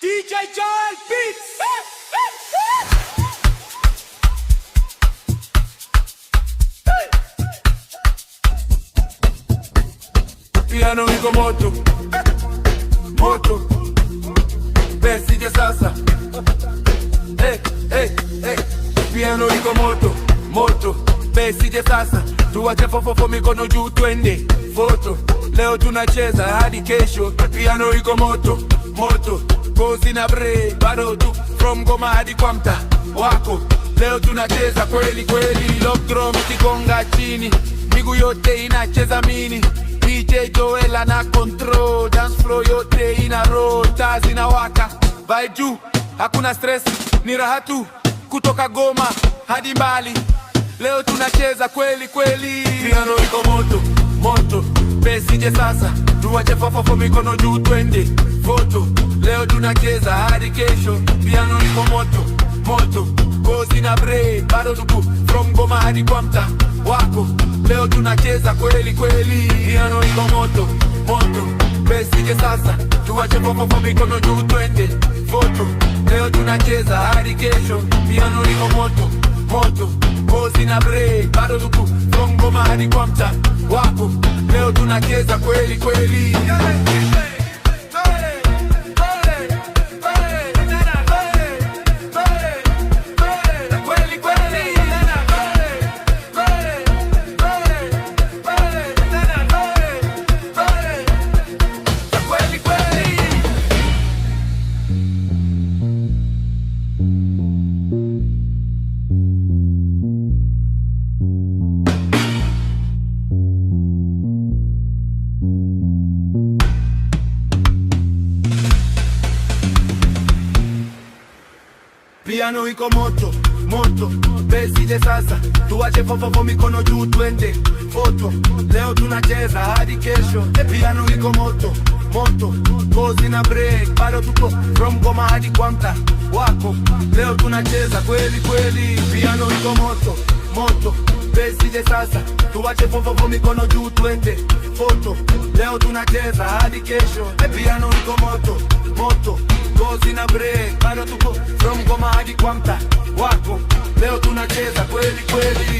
DJ Joel Beats. Piano iko moto, moto, besije sasa. Hey, hey, hey. Piano iko moto, moto, besije sasa. Tuwache fofofo mikono juu twende foto. Leo tunacheza hadi kesho. Piano iko moto, moto, kozi na break. Bado tu from Goma hadi kwa mta wako. Leo tunacheza kweli kweli. Lock drum ikigonga chini, miguu yote inacheza mini. DJ Joel ana control, dance floor yote ina roll. Taa zinawaka, vibe juu, hakuna stress, ni raha tu. Kutoka Goma hadi mbali, leo tunacheza kweli kweli. Piano iko moto, moto, besije sasa. Tuwache fofofo mikono juu twende foto. Leo tunacheza hadi kesho. Piano iko moto, moto, kozi na break. Bado tuku from Goma hadi kwa mta wako. Leo tunacheza kweli kweli. Piano iko moto, moto, besije sasa. Tuwache fofofo mikono juu twende foto. Leo tunacheza hadi kesho. Piano iko moto, moto, kozi na break. Bado tuku from Goma hadi kwa mta wako. Leo tunacheza kweli kweli. Piano iko moto, moto, besije sasa. Tuwache fofofo mikono juu twende foto. Leo tunacheza hadi kesho. Piano iko moto, moto, kozi na break. Bado tuko from Goma hadi kwa mta wako. Leo tunacheza kweli kweli. Piano iko moto, moto, besije sasa. Tuwache fofofo mikono juu twende foto. Leo tunacheza hadi kesho. Piano iko moto, moto, kozi na break. Bado tuko from Goma hadi kwa mta wako. Leo tunacheza kweli kweli.